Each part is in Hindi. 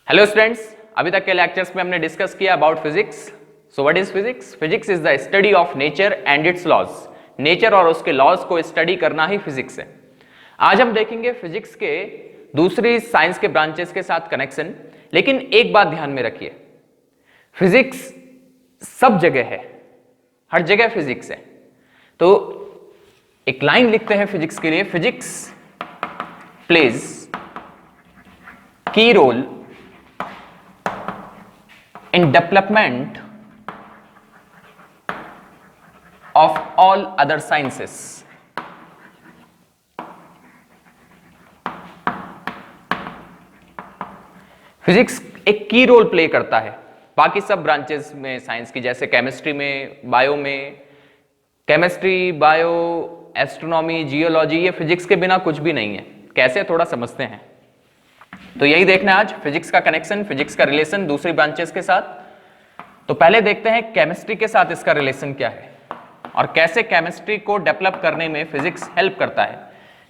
हेलो स्टूडेंट्स, अभी तक के लेक्चर्स में हमने डिस्कस किया about physics. So what is physics? Physics is the study of nature and its laws. Nature और उसके लॉज को स्टडी करना ही फिजिक्स है। आज हम देखेंगे फिजिक्स के दूसरी साइंस के ब्रांचेस के साथ कनेक्शन। लेकिन एक बात ध्यान में रखिए, फिजिक्स सब जगह है, हर जगह फिजिक्स है। तो एक लाइन लिखते हैं फिजिक्स के लिए, physics plays key role in development of all other sciences। Physics एक की रोल प्ले करता है बाकी सब ब्रांचेस में साइंस की, जैसे केमिस्ट्री में, बायो में। केमिस्ट्री, बायो, एस्ट्रोनॉमी, जियोलॉजी, ये फिजिक्स के बिना कुछ भी नहीं है। कैसे, थोड़ा समझते हैं। तो यही देखना है आज, फिजिक्स का कनेक्शन, फिजिक्स का रिलेशन दूसरी ब्रांचेस के साथ। तो पहले देखते हैं केमिस्ट्री के साथ इसका रिलेशन क्या है और कैसे केमिस्ट्री को डेवलप करने में फिजिक्स हेल्प करता है।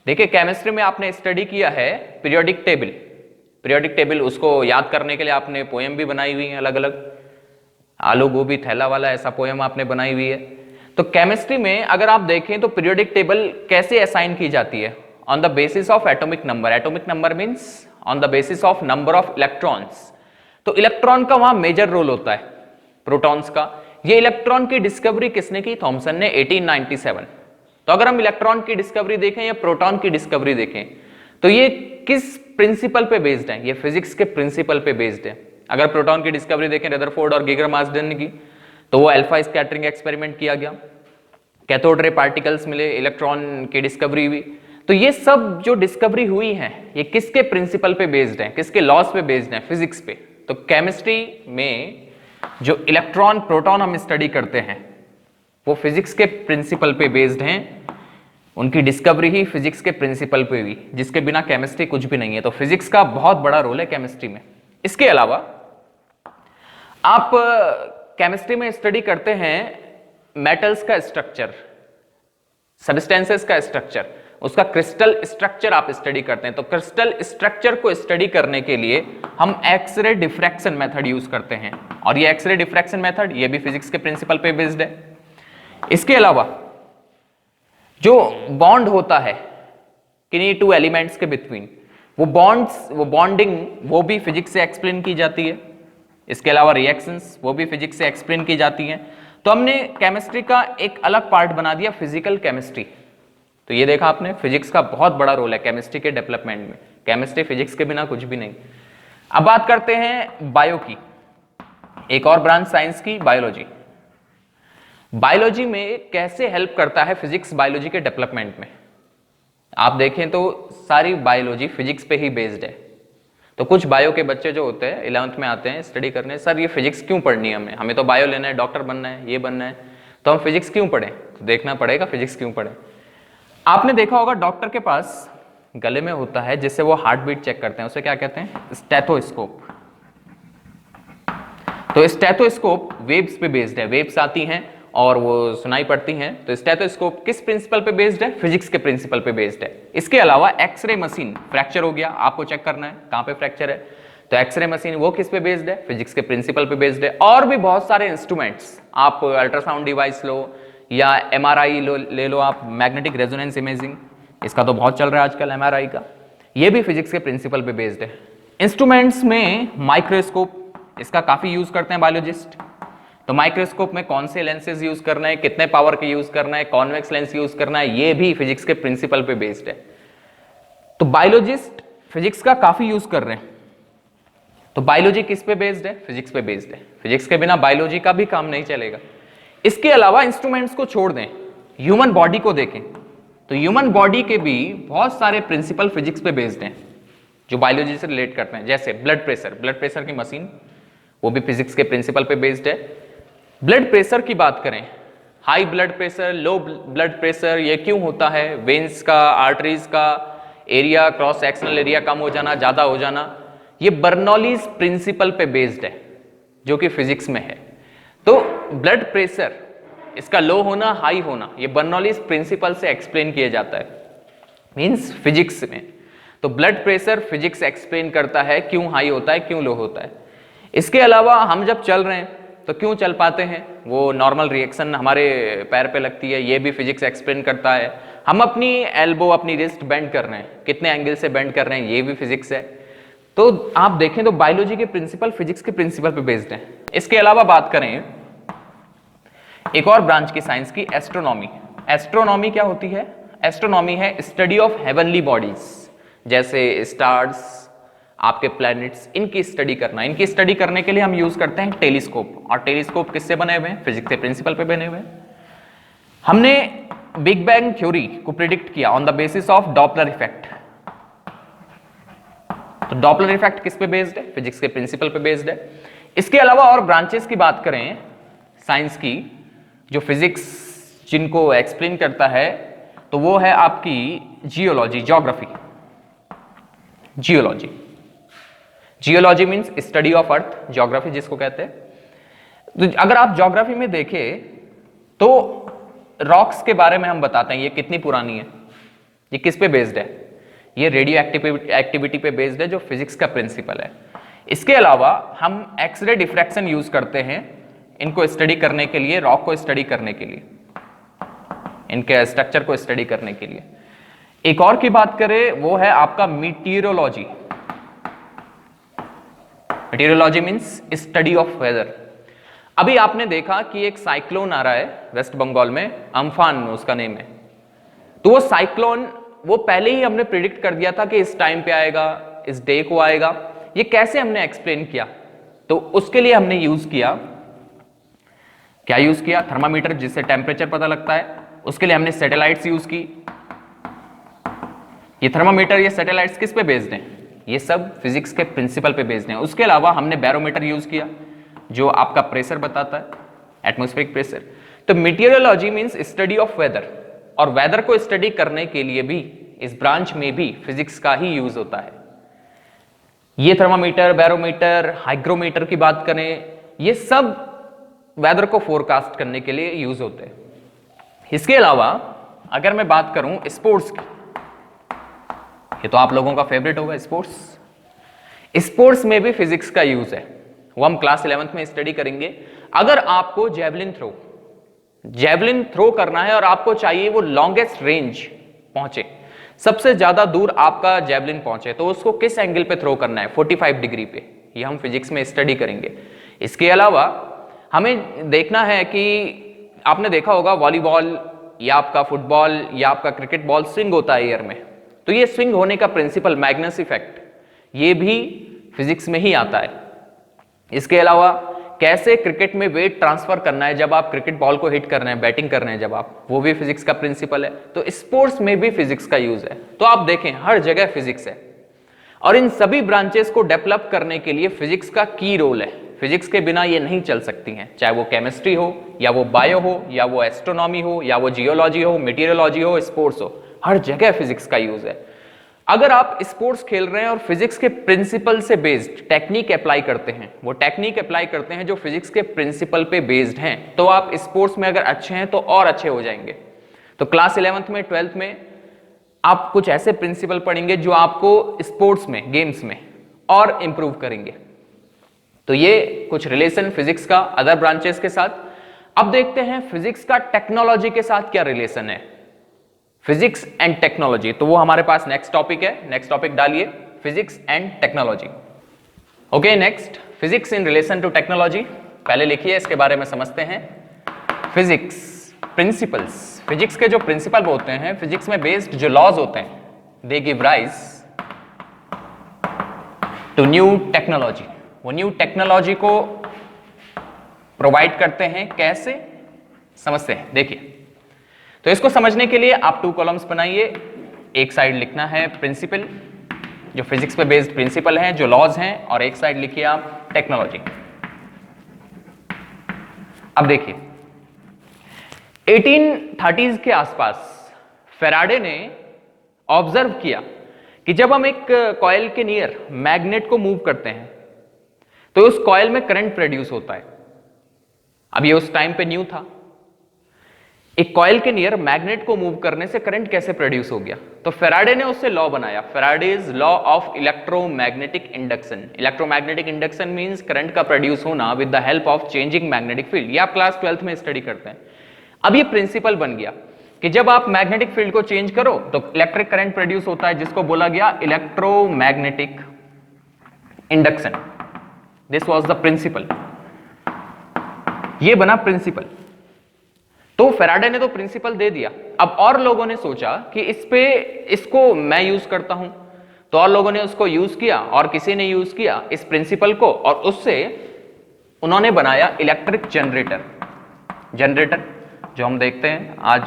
देखिए, केमिस्ट्री में आपने स्टडी किया है पीरियोडिक टेबल। पीरियोडिक टेबल, उसको याद करने के लिए आपने पोएम भी बनाई हुई है अलग अलग, आलू गोभी थैला वाला, ऐसा पोएम आपने बनाई हुई है। तो केमिस्ट्री में अगर आप देखें तो पीरियोडिक टेबल कैसे असाइन की जाती है? On the basis of atomic number. Atomic number means on the basis of number of electrons. तो इलेक्ट्रॉन का वहां मेजर रोल होता है, प्रोटॉन्स का। ये इलेक्ट्रॉन की डिस्कवरी किसने की? थॉमसन ने 1897। तो अगर हम इलेक्ट्रॉन की डिस्कवरी देखें या प्रोटॉन की डिस्कवरी देखें तो ये किस प्रिंसिपल पे बेस्ड है? ये फिजिक्स के प्रिंसिपल पे बेस्ड है। अगर प्रोटॉन की डिस्कवरी देखें रदरफोर्ड और गीगर मार्सडेन की, तो वो अल्फा स्कैटरिंग एक्सपेरिमेंट किया गया, कैथोड रे पार्टिकल्स मिले, इलेक्ट्रॉन की डिस्कवरी हुई। तो ये सब जो डिस्कवरी हुई है ये किसके प्रिंसिपल पे बेस्ड है, किसके लॉज पे बेस्ड है? फिजिक्स पे। तो केमिस्ट्री में जो इलेक्ट्रॉन प्रोटॉन हम स्टडी करते हैं वो फिजिक्स के प्रिंसिपल पे बेस्ड हैं। उनकी डिस्कवरी ही फिजिक्स के प्रिंसिपल पे हुई, जिसके बिना केमिस्ट्री कुछ भी नहीं है। तो फिजिक्स का बहुत बड़ा रोल है केमिस्ट्री में। इसके अलावा आप केमिस्ट्री में स्टडी करते हैं मेटल्स का स्ट्रक्चर, सब्सटेंसेस का स्ट्रक्चर, उसका क्रिस्टल स्ट्रक्चर आप स्टडी करते हैं। तो क्रिस्टल स्ट्रक्चर को स्टडी करने के लिए हम एक्सरे डिफ्रैक्शन मेथड यूज करते हैं, और ये एक्सरे डिफ्रैक्शन मेथड ये भी फिजिक्स के प्रिंसिपल पे बेस्ड है। इसके अलावा जो बॉन्ड होता है किन्हीं टू एलिमेंट्स के बिटवीन, वो बॉन्ड्स, वो बॉन्डिंग, वो भी फिजिक्स से एक्सप्लेन की जाती है। इसके अलावा रिएक्शंस, वो भी फिजिक्स से एक्सप्लेन की जाती हैं। तो हमने केमिस्ट्री का एक अलग पार्ट बना दिया, फिजिकल केमिस्ट्री। तो ये देखा आपने, फिजिक्स का बहुत बड़ा रोल है केमिस्ट्री के डेवलपमेंट में। केमिस्ट्री फिजिक्स के बिना कुछ भी नहीं। अब बात करते हैं बायो की, एक और ब्रांच साइंस की, बायोलॉजी। बायोलॉजी में कैसे हेल्प करता है फिजिक्स बायोलॉजी के डेवलपमेंट में? आप देखें तो सारी बायोलॉजी फिजिक्स पे ही बेस्ड है। तो कुछ बायो के बच्चे जो होते हैं 11th में आते हैं स्टडी करने, सर ये फिजिक्स क्यों पढ़नी है हमें, हमें तो बायो लेना है, डॉक्टर बनना है, ये बनना है, तो हम फिजिक्स क्यों पढ़ें? तो देखना पड़ेगा फिजिक्स क्यों पढ़ें। आपने देखा होगा डॉक्टर के पास गले में होता है जिससे वो हार्ट बीट चेक करते हैं, उसे क्या कहते हैं? स्टेथोस्कोप। तो स्टेथोस्कोप वेव्स पे बेस्ड है, वेव्स आती हैं और वो सुनाई पड़ती हैं। तो स्टेथोस्कोप किस प्रिंसिपल पे बेस्ड है? फिजिक्स के प्रिंसिपल पे बेस्ड है। इसके अलावा एक्सरे मशीन, फ्रैक्चर हो गया, आपको चेक करना है कहां पे फ्रैक्चर है, तो एक्सरे मशीन वो किस पे बेस्ड है? फिजिक्स के प्रिंसिपल पे बेस्ड है। और भी बहुत सारे इंस्ट्रूमेंट्स, आप अल्ट्रासाउंड डिवाइस लो या एमआरआई ले लो, आप मैग्नेटिक रेजोनेंस इमेजिंग, इसका तो बहुत चल रहा है आजकल एमआरआई का, ये भी फिजिक्स के प्रिंसिपल पे बेस्ड है। इंस्ट्रूमेंट्स में माइक्रोस्कोप, इसका काफी यूज करते हैं बायोलॉजिस्ट। तो माइक्रोस्कोप में कौन से लेंसेज यूज करना है, कितने पावर के यूज करना है, कॉन्वेक्स लेंस यूज करना है, ये भी फिजिक्स के प्रिंसिपल पे बेस्ड है। तो बायोलॉजिस्ट फिजिक्स का काफी यूज कर रहे हैं। तो बायोलॉजी किस पे बेस्ड है? फिजिक्स पे बेस्ड है। फिजिक्स के बिना बायोलॉजी का भी काम नहीं चलेगा। इसके अलावा इंस्ट्रूमेंट्स को छोड़ दें, ह्यूमन बॉडी को देखें तो ह्यूमन बॉडी के भी बहुत सारे प्रिंसिपल फिजिक्स पे बेस्ड हैं जो बायोलॉजी से रिलेट करते हैं। जैसे ब्लड प्रेशर, ब्लड प्रेशर की मशीन, वो भी फिजिक्स के प्रिंसिपल पे बेस्ड है। ब्लड प्रेशर की बात करें, high blood pressure, low blood pressure, ये क्यों होता है? वेन्स का, आर्टरीज का एरिया, क्रॉस सेक्शनल एरिया कम हो जाना, ज्यादा हो जाना, ये बर्नौलीज प्रिंसिपल पे बेस्ड है जो कि फिजिक्स में है। तो ब्लड प्रेशर, इसका लो होना, हाई होना, ये बर्नौलीज प्रिंसिपल से एक्सप्लेन किया जाता है, मींस फिजिक्स में। तो ब्लड प्रेशर फिजिक्स एक्सप्लेन करता है क्यों हाई होता है, क्यों लो होता है। इसके अलावा हम जब चल रहे हैं तो क्यों चल पाते हैं, वो नॉर्मल रिएक्शन हमारे पैर पे लगती है, ये भी फिजिक्स एक्सप्लेन करता है। हम अपनी एल्बो, अपनी रिस्ट बेंड कर रहे हैं, कितने एंगल से बेंड कर रहे हैं, ये भी फिजिक्स है। तो आप देखें तो बायोलॉजी के प्रिंसिपल फिजिक्स के प्रिंसिपल पे बेस्ड हैं। इसके अलावा बात करें एक और ब्रांच की साइंस की, एस्ट्रोनॉमी। एस्ट्रोनॉमी क्या होती है? एस्ट्रोनॉमी है स्टडी ऑफ हेवनली बॉडीज, जैसे स्टार्स, आपके प्लैनेट्स, इनकी स्टडी करना। इनकी स्टडी करने के लिए हम यूज करते हैं टेलीस्कोप, और टेलीस्कोप किससे बने हुए हैं? फिजिक्स के प्रिंसिपल पे बने हुए हैं। हमने बिग बैंग थ्योरी को प्रिडिक्ट किया on the basis of Doppler effect. तो डॉपलर इफेक्ट किस पे बेस्ड है? फिजिक्स के प्रिंसिपल पे बेस्ड है। इसके अलावा और ब्रांचेस की बात करें साइंस की, जो फिजिक्स जिनको एक्सप्लेन करता है, तो वो है आपकी geology, geography. Geology, geology means study of earth, geography जिसको कहते हैं। तो अगर आप ज्योग्राफी में देखें तो रॉक्स के बारे में हम बताते हैं, ये कितनी पुरानी है, ये किस पे बेस्ड है? ये रेडियो एक्टिविटी पे बेस्ड है, जो फिजिक्स का प्रिंसिपल है। इसके अलावा हम एक्सरे डिफ्रैक्शन यूज करते हैं इनको स्टडी करने के लिए, रॉक को स्टडी करने के लिए, इनके स्ट्रक्चर को स्टडी करने के लिए। एक और की बात करें वो है आपका meteorology. Meteorology means study of weather. अभी आपने देखा कि एक साइक्लोन आ रहा है वेस्ट बंगाल में, अम्फान उसका नेम है। तो वो साइक्लोन, वो पहले ही हमने प्रिडिक्ट कर दिया था कि इस टाइम पे आएगा, इस डे को आएगा। ये कैसे हमने एक्सप्लेन किया? तो उसके लिए हमने यूज किया, क्या यूज किया? थर्मामीटर, जिससे टेम्परेचर पता लगता है। उसके लिए हमने सैटेलाइट्स यूज की। ये थर्मामीटर, ये सैटेलाइट्स किस पे बेस्ड हैं? ये सब फिजिक्स के प्रिंसिपल पे बेस्ड हैं। उसके अलावा हमने बैरोमीटर यूज किया, जो आपका प्रेशर बताता है, एटमॉस्फेरिक प्रेशर। तो meteorology means study of weather, और वेदर को स्टडी करने के लिए भी इस ब्रांच में भी फिजिक्स का ही यूज होता है। ये थर्मामीटर, बैरोमीटर, हाइग्रोमीटर की बात करें, ये सब वेदर को फोरकास्ट करने के लिए यूज होते हैं। इसके अलावा अगर मैं बात करूं स्पोर्ट्स की, ये तो आप लोगों का फेवरेट होगा स्पोर्ट्स। स्पोर्ट्स में भी फिजिक्स का यूज है, वो हम क्लास 11th में स्टडी करेंगे। अगर आपको जेवलिन थ्रो करना है और आपको चाहिए वो लॉन्गेस्ट रेंज पहुंचे, सबसे ज्यादा दूर आपका जेवलिन पहुंचे, तो उसको किस एंगल पे थ्रो करना है? 45 डिग्री पे। ये हम फिजिक्स में स्टडी करेंगे। इसके अलावा हमें देखना है कि आपने देखा होगा वॉलीबॉल या आपका फुटबॉल या आपका क्रिकेट बॉल स्विंग होता है एयर में, तो ये स्विंग होने का प्रिंसिपल मैग्नस इफेक्ट, ये भी फिजिक्स में ही आता है। इसके अलावा कैसे क्रिकेट में वेट ट्रांसफर करना है जब आप क्रिकेट बॉल को हिट कर रहे हैं, बैटिंग कर रहे हैं जब आप, वो भी फिजिक्स का प्रिंसिपल है। तो स्पोर्ट्स में भी फिजिक्स का यूज है। तो आप देखें हर जगह फिजिक्स है, और इन सभी ब्रांचेस को डेवलप करने के लिए फिजिक्स का की रोल है। फिजिक्स के बिना ये नहीं चल सकती हैं, चाहे वो केमिस्ट्री हो या वो बायो हो या वो एस्ट्रोनॉमी हो या वो जियोलॉजी हो, मीटियोरोलॉजी हो, स्पोर्ट्स हो, हर जगह फिजिक्स का यूज है। अगर आप स्पोर्ट्स खेल रहे हैं और फिजिक्स के प्रिंसिपल से बेस्ड टेक्निक अप्लाई करते हैं, वो टेक्निक अप्लाई करते हैं जो फिजिक्स के प्रिंसिपल पे बेस्ड हैं, तो आप स्पोर्ट्स में अगर अच्छे हैं तो और अच्छे हो जाएंगे। तो क्लास 11th में, 12th में आप कुछ ऐसे प्रिंसिपल पढ़ेंगे जो आपको स्पोर्ट्स में, गेम्स में और इंप्रूव करेंगे। तो ये कुछ रिलेशन फिजिक्स का अदर ब्रांचेस के साथ। अब देखते हैं फिजिक्स का टेक्नोलॉजी के साथ क्या रिलेशन है, फिजिक्स एंड टेक्नोलॉजी। तो वो हमारे पास नेक्स्ट टॉपिक है। नेक्स्ट टॉपिक डालिए, physics and technology. Okay, next physics in relation to technology. पहले लिखिए, इसके बारे में समझते हैं। फिजिक्स प्रिंसिपल्स, फिजिक्स के जो प्रिंसिपल होते हैं, फिजिक्स में बेस्ड जो लॉज होते हैं, they give rise to new technology. वो न्यू टेक्नोलॉजी को प्रोवाइड करते हैं। कैसे समझते हैं, देखिए। तो इसको समझने के लिए आप 2 कॉलम्स बनाइए। एक साइड लिखना है प्रिंसिपल, जो फिजिक्स पे बेस्ड प्रिंसिपल हैं, जो लॉज हैं, और एक साइड लिखिए आप टेक्नोलॉजी। अब देखिए 1830s के आसपास फेराडे ने ऑब्जर्व किया कि जब हम एक कॉइल के नियर मैग्नेट को मूव करते हैं तो उस कॉइल में करंट प्रोड्यूस होता है। अब ये उस टाइम पे न्यू था। एक कॉइल के नियर मैग्नेट को मूव करने से करंट कैसे प्रोड्यूस हो गया? तो फैराडे ने उससे लॉ बनाया, Faraday's law of electromagnetic induction. Electromagnetic induction means current का प्रोड्यूस होना with the help of changing magnetic field. ये आप क्लास 12th में स्टडी करते हैं। अब ये प्रिंसिपल बन गया कि जब आप मैग्नेटिक फील्ड को चेंज करो तो इलेक्ट्रिक करंट प्रोड्यूस होता है, जिसको बोला गया electromagnetic induction. This was the principle, ये बना प्रिंसिपल। तो फैराडे ने तो प्रिंसिपल दे दिया। अब और लोगों ने सोचा कि इसको मैं यूज करता हूं, तो और लोगों ने उसको यूज किया और किसी ने यूज किया इस प्रिंसिपल को, और उससे उन्होंने बनाया इलेक्ट्रिक जनरेटर। जनरेटर जो हम देखते हैं आज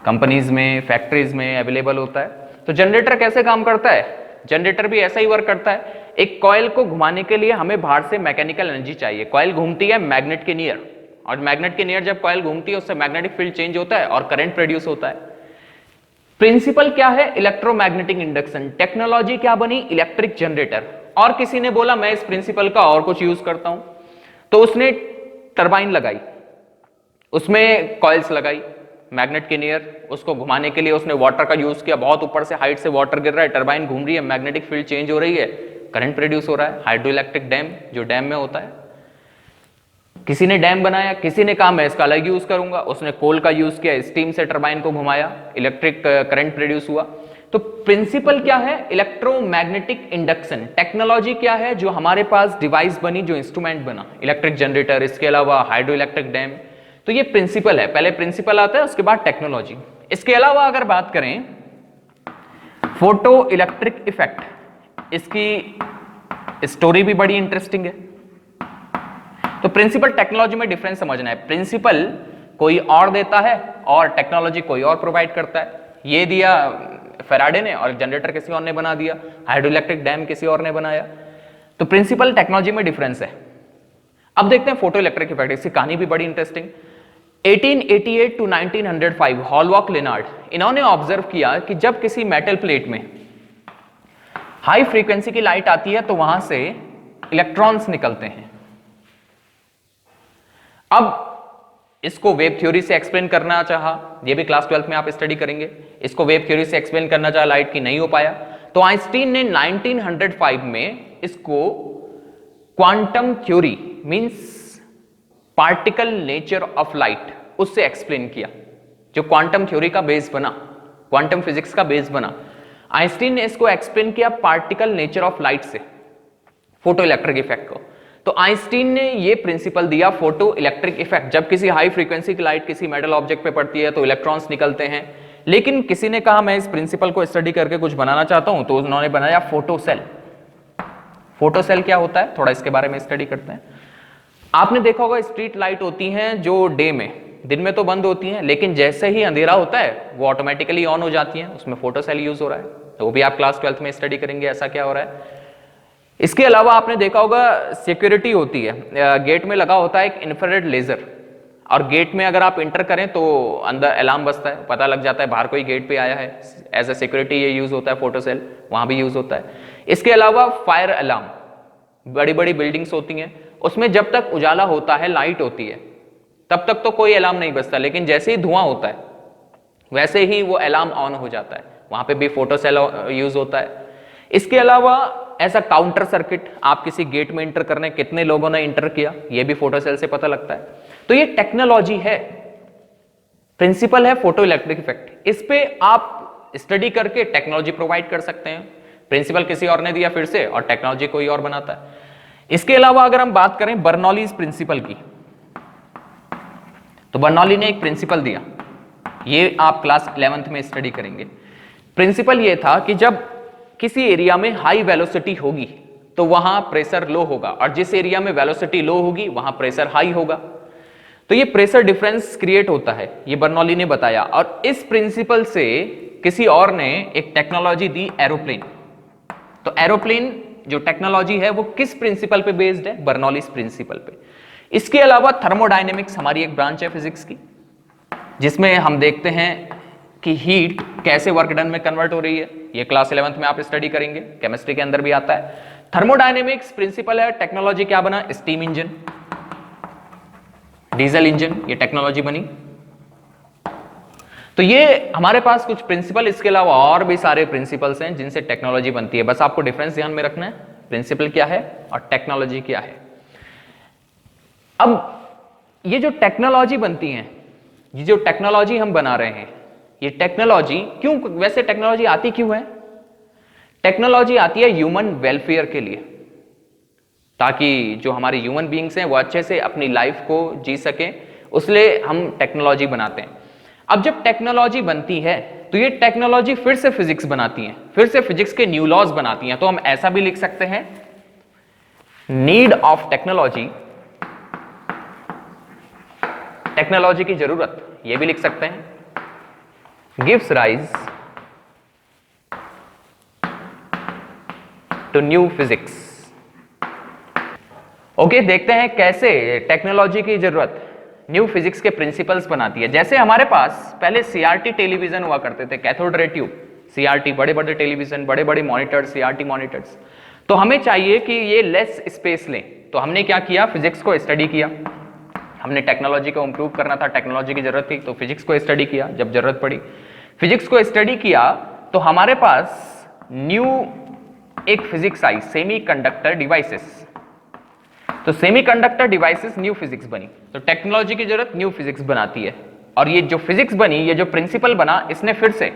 कंपनीज में, फैक्ट्रीज में अवेलेबल होता है। तो जनरेटर कैसे काम करता है? जनरेटर भी ऐसा ही वर्क करता है। एक कॉइल को घुमाने के लिए हमें बाहर से मैकेनिकल एनर्जी चाहिए। कॉइल घूमती है मैग्नेट के नियर, और मैग्नेट के नियर जब कॉइल घूमती है उससे मैग्नेटिक फील्ड चेंज होता है और करंट प्रोड्यूस होता है। प्रिंसिपल क्या है? Electromagnetic induction. टेक्नोलॉजी क्या बनी? Electric generator. और किसी ने बोला मैं इस प्रिंसिपल का और कुछ यूज करता हूं, तो उसने टरबाइन लगाई, उसमें कॉइल्स लगाई मैग्नेट के नियर, उसको घुमाने के लिए उसने वाटर का यूज किया। बहुत ऊपर से हाइट से वाटर गिर रहा है, टरबाइन घूम रही है, मैग्नेटिक फील्ड चेंज हो रही है, करंट प्रोड्यूस हो रहा है। हाइड्रो इलेक्ट्रिक डैम जो डैम में होता है, किसी ने डैम बनाया, किसी ने कहा मैं इसका अलग यूज करूंगा, उसने कोल का यूज किया, स्टीम से टरबाइन को घुमाया, इलेक्ट्रिक करंट प्रोड्यूस हुआ। तो प्रिंसिपल क्या है? Electromagnetic induction. टेक्नोलॉजी क्या है? जो हमारे पास डिवाइस बनी, जो इंस्ट्रूमेंट बना, इलेक्ट्रिक जनरेटर, इसके अलावा हाइड्रो इलेक्ट्रिक डैम। तो ये प्रिंसिपल है, पहले प्रिंसिपल आता है उसके बाद टेक्नोलॉजी। इसके अलावा अगर बात करें फोटो इलेक्ट्रिक इफेक्ट, इसकी स्टोरी भी बड़ी इंटरेस्टिंग है। तो प्रिंसिपल टेक्नोलॉजी में डिफरेंस समझना है। प्रिंसिपल कोई और देता है और टेक्नोलॉजी कोई और प्रोवाइड करता है। ये दिया फैराडे ने और जनरेटर किसी और ने बना दिया, हाइड्रो इलेक्ट्रिक डैम किसी और ने बनाया। तो प्रिंसिपल टेक्नोलॉजी में डिफरेंस है। अब देखते हैं फोटो इलेक्ट्रिक इफेक्ट, इसकी कहानी भी बड़ी इंटरेस्टिंग। 1888 टू 1905 हॉलवॉक लेनार्ड, इन्होंने ऑब्जर्व किया कि जब किसी मेटल प्लेट में हाई फ्रीक्वेंसी की लाइट आती है तो वहां से इलेक्ट्रॉन्स निकलते हैं। अब इसको वेव थ्योरी से एक्सप्लेन करना चाहा, ये भी क्लास 12th में आप स्टडी करेंगे। इसको वेव थ्योरी से एक्सप्लेन करना चाहा लाइट की, नहीं हो पाया। तो आइंस्टीन ने 1905 में इसको quantum theory means particle nature of light, उससे एक्सप्लेन किया, जो क्वांटम थ्योरी का बेस बना, क्वांटम फिजिक्स का बेस बना। आइंस्टीन ने इसको एक्सप्लेन किया पार्टिकल नेचर ऑफ लाइट से, फोटो इलेक्ट्रिक इफेक्ट को। तो आइंस्टीन ने ये प्रिंसिपल दिया फोटो इलेक्ट्रिक इफेक्ट। जब किसी हाई फ्रीक्वेंसी की लाइट किसी मेटल ऑब्जेक्ट पे पड़ती है तो इलेक्ट्रॉन्स निकलते हैं। लेकिन किसी ने कहा मैं इस प्रिंसिपल को स्टडी करके कुछ बनाना चाहता हूं, तो उन्होंने बनाया फोटो सेल। फोटो सेल क्या होता है, थोड़ा इसके बारे में स्टडी करते हैं। आपने देखा होगा स्ट्रीट लाइट होती हैं जो डे में, दिन में तो बंद होती हैं, लेकिन जैसे ही अंधेरा होता है वो ऑटोमेटिकली ऑन हो जाती हैं, उसमें फोटो सेल यूज हो रहा है। तो वो भी आप क्लास 12th में स्टडी करेंगे ऐसा क्या हो रहा है। इसके अलावा आपने देखा होगा सिक्योरिटी होती है, गेट में लगा होता है एक इंफ्रारेड लेजर, और गेट में अगर आप इंटर करें तो अंदर अलार्म बजता है, पता लग जाता है बाहर कोई गेट पे आया है। एज ए सिक्योरिटी ये यूज होता है, फोटो सेल वहां भी यूज होता है। इसके अलावा फायर अलार्म, बड़ी बड़ी बिल्डिंग्स होती हैं, उसमें जब तक उजाला होता है, लाइट होती है, तब तक तो कोई अलार्म नहीं बजता, लेकिन जैसे ही धुआं होता है वैसे ही वो अलार्म ऑन हो जाता है। वहां पे भी फोटो सेल यूज होता है। इसके अलावा ऐसा काउंटर सर्किट, आप किसी गेट में इंटर करने, कितने लोगों ने इंटर किया, ये भी फोटो सेल से पता लगता है। तो ये टेक्नोलॉजी है, प्रिंसिपल है फोटो इलेक्ट्रिक इफेक्ट। इस पे आप स्टडी करके टेक्नोलॉजी प्रोवाइड कर सकते हैं। प्रिंसिपल किसी और ने दिया फिर से, और टेक्नोलॉजी कोई और बनाता है। इसके अलावा अगर हम बात करें बर्नौलीज प्रिंसिपल की, तो बर्नौली ने एक प्रिंसिपल दिया, ये आप क्लास 11th में स्टडी करेंगे। प्रिंसिपल ये था कि जब किसी एरिया में हाई वेलोसिटी होगी तो वहां प्रेशर लो होगा, और जिस एरिया में वेलोसिटी लो होगी वहां प्रेशर हाई होगा। तो ये प्रेशर डिफरेंस क्रिएट होता है, ये बर्नौली ने बताया। और इस प्रिंसिपल से किसी और ने एक टेक्नोलॉजी दी, एरोप्लेन। तो एरोप्लेन जो टेक्नोलॉजी है वो किस प्रिंसिपल पे बेस्ड है? बर्नौलीज प्रिंसिपल पे। इसके अलावा थर्मोडायनेमिक्स हमारी एक ब्रांच है फिजिक्स की, जिसमें हम देखते हैं कि हीट कैसे वर्क डन में कन्वर्ट हो रही है। ये क्लास 11th में आप स्टडी करेंगे, केमिस्ट्री के अंदर भी आता है। थर्मोडायनेमिक्स प्रिंसिपल है। टेक्नोलॉजी क्या बना? स्टीम इंजन, डीजल इंजन, ये टेक्नोलॉजी बनी। तो ये हमारे पास कुछ प्रिंसिपल, इसके अलावा और भी सारे प्रिंसिपल्स हैं जिनसे टेक्नोलॉजी बनती है। बस आपको डिफरेंस ध्यान में रखना है, प्रिंसिपल क्या है और टेक्नोलॉजी क्या है। अब ये जो टेक्नोलॉजी बनती है, ये जो टेक्नोलॉजी हम बना रहे हैं, ये टेक्नोलॉजी क्यों, वैसे टेक्नोलॉजी आती क्यों है? टेक्नोलॉजी आती है ह्यूमन वेलफेयर के लिए, ताकि जो हमारे ह्यूमन बीइंग्स हैं वो अच्छे से अपनी लाइफ को जी सकें, उसलिए हम टेक्नोलॉजी बनाते हैं। अब जब टेक्नोलॉजी बनती है तो ये टेक्नोलॉजी फिर से फिजिक्स बनाती है, फिर से फिजिक्स के न्यू लॉज बनाती हैं। तो हम ऐसा भी लिख सकते हैं, नीड ऑफ टेक्नोलॉजी, टेक्नोलॉजी की जरूरत, ये भी लिख सकते हैं, gives rise to new physics. Okay, देखते हैं कैसे टेक्नोलॉजी की जरूरत न्यू फिजिक्स के प्रिंसिपल्स बनाती है। जैसे हमारे पास पहले सीआरटी टेलीविजन हुआ करते थे, कैथोड रे ट्यूब, सीआरटी, बड़े बड़े टेलीविजन, बड़े बड़े मॉनिटर्स, सीआरटी मॉनिटर्स। तो हमें चाहिए कि ये लेस स्पेस लें, तो हमने क्या किया, फिजिक्स को स्टडी किया। हमने टेक्नोलॉजी को इंप्रूव करना था, टेक्नोलॉजी की जरूरत थी, तो फिजिक्स को स्टडी किया। जब जरूरत पड़ी, फिजिक्स को स्टडी किया, तो हमारे पास न्यू एक फिजिक्स आई, सेमीकंडक्टर डिवाइसेस। तो सेमीकंडक्टर डिवाइसेस न्यू फिजिक्स बनी। तो टेक्नोलॉजी की जरूरत न्यू फिजिक्स बनाती है, और ये जो फिजिक्स बनी, ये जो प्रिंसिपल बना, इसने फिर से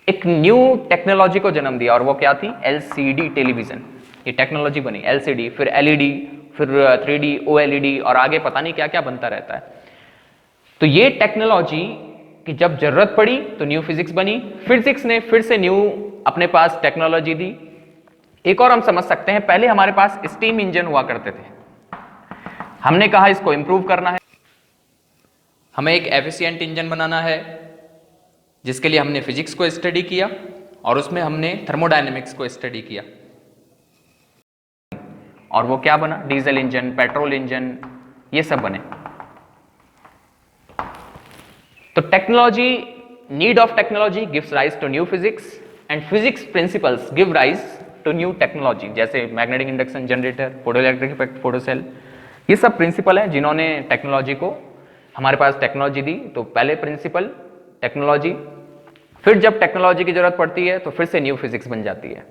एक न्यू टेक्नोलॉजी को जन्म दिया, और वो क्या थी, एलसीडी टेलीविजन। ये टेक्नोलॉजी बनी, एलसीडी, फिर एलईडी, फिर 3D, ओएलईडी, और आगे पता नहीं क्या क्या बनता रहता है। तो ये टेक्नोलॉजी की जब जरूरत पड़ी तो न्यू फिजिक्स बनी, फिजिक्स ने फिर से न्यू अपने पास टेक्नोलॉजी दी। एक और हम समझ सकते हैं, पहले हमारे पास स्टीम इंजन हुआ करते थे, हमने कहा इसको इंप्रूव करना है, हमें एक एफिशिएंट इंजन बनाना है, जिसके लिए हमने फिजिक्स को स्टडी किया और उसमें हमने थर्मोडायनेमिक्स को स्टडी किया, और वो क्या बना, डीजल इंजन, पेट्रोल इंजन, ये सब बने। तो technology, need of technology gives rise to new physics, and physics principles give rise to new technology, जैसे magnetic induction generator, photoelectric effect, photocell, ये सब प्रिंसिपल हैं जिन्होंने टेक्नोलॉजी को, हमारे पास टेक्नोलॉजी दी। तो पहले प्रिंसिपल टेक्नोलॉजी, फिर जब टेक्नोलॉजी की जरूरत पड़ती है तो फिर से न्यू फिजिक्स बन जाती है।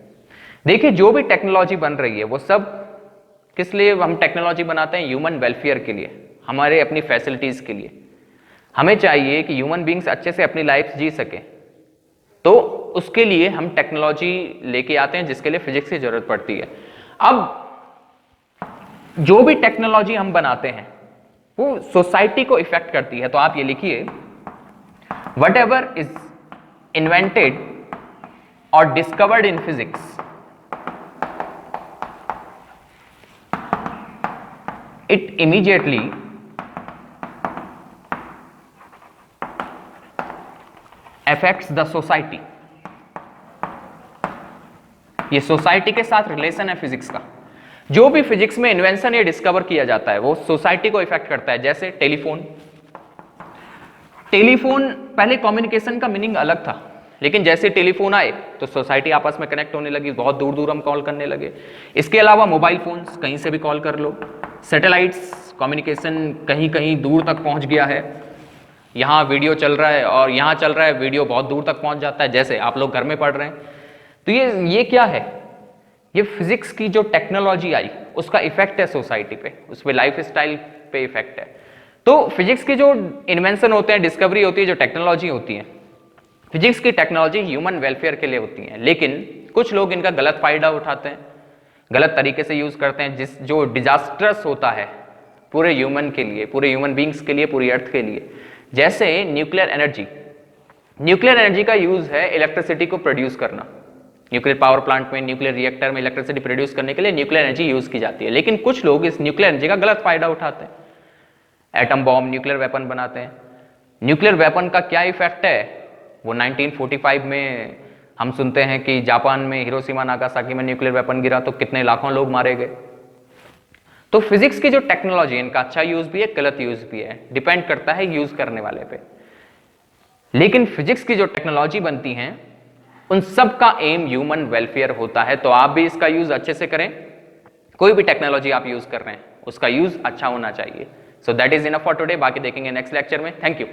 देखिए, जो भी टेक्नोलॉजी बन रही है वो सब किस लिए हम टेक्नोलॉजी बनाते हैं, ह्यूमन वेलफेयर के लिए, हमारे अपनी फैसिलिटीज के लिए। हमें चाहिए कि ह्यूमन बींग्स अच्छे से अपनी लाइफ जी सके, तो उसके लिए हम टेक्नोलॉजी लेके आते हैं, जिसके लिए फिजिक्स की जरूरत पड़ती है। अब जो भी टेक्नोलॉजी हम बनाते हैं वो सोसाइटी को इफेक्ट करती है। तो आप ये लिखिए, वट एवर इज इन्वेंटेड और discovered in physics, it immediately affects the society। ये सोसाइटी के साथ रिलेशन है फिजिक्स का। जो भी फिजिक्स में इन्वेंशन या डिस्कवर किया जाता है वो सोसाइटी को इफेक्ट करता है। जैसे टेलीफोन, टेलीफोन पहले कम्युनिकेशन का मीनिंग अलग था, लेकिन जैसे टेलीफोन आए तो सोसाइटी आपस में कनेक्ट होने लगी, बहुत दूर दूर हम कॉल करने लगे। इसके अलावा मोबाइल फोन्स, कहीं से भी कॉल कर लो, सैटेलाइट्स, कम्युनिकेशन कहीं कहीं दूर तक पहुंच गया है। यहाँ वीडियो चल रहा है और यहाँ चल रहा है, वीडियो बहुत दूर तक पहुंच जाता है, जैसे आप लोग घर में पढ़ रहे हैं। तो ये क्या है, ये फिजिक्स की जो टेक्नोलॉजी आई उसका इफेक्ट है सोसाइटी पे, उस पर लाइफ स्टाइल पे इफेक्ट है। तो फिजिक्स के जो इन्वेंशन होते हैं, डिस्कवरी होती है, जो टेक्नोलॉजी होती है, फिजिक्स की टेक्नोलॉजी ह्यूमन वेलफेयर के लिए होती है। लेकिन कुछ लोग इनका गलत फायदा उठाते हैं, गलत तरीके से यूज करते हैं, जो डिजास्टर्स होता है पूरे ह्यूमन के लिए, पूरे ह्यूमन बींग्स के लिए, पूरी अर्थ के लिए। जैसे न्यूक्लियर एनर्जी, न्यूक्लियर एनर्जी का यूज है इलेक्ट्रिसिटी को प्रोड्यूस करना। न्यूक्लियर पावर प्लांट में, न्यूक्लियर रिएक्टर में इलेक्ट्रिसिटी प्रोड्यूस करने के लिए न्यूक्लियर एनर्जी यूज की जाती है। लेकिन कुछ लोग इस न्यूक्लियर एनर्जी का गलत फायदा उठाते हैं, एटम बॉम्ब, न्यूक्लियर वेपन बनाते हैं। न्यूक्लियर वेपन का क्या इफेक्ट है, वो 1945 में हम सुनते हैं कि जापान में हिरोशिमा नागासाकी में न्यूक्लियर वेपन गिरा तो कितने लाखों लोग मारे गए। तो फिजिक्स की जो टेक्नोलॉजी, इनका अच्छा यूज भी है, गलत यूज भी है, डिपेंड करता है यूज करने वाले पे। लेकिन फिजिक्स की जो टेक्नोलॉजी बनती हैं उन सब का एम ह्यूमन वेलफेयर होता है। तो आप भी इसका यूज अच्छे से करें, कोई भी टेक्नोलॉजी आप यूज कर रहे हैं उसका यूज अच्छा होना चाहिए। So that is enough for today, बाकी देखेंगे नेक्स्ट लेक्चर में। Thank you.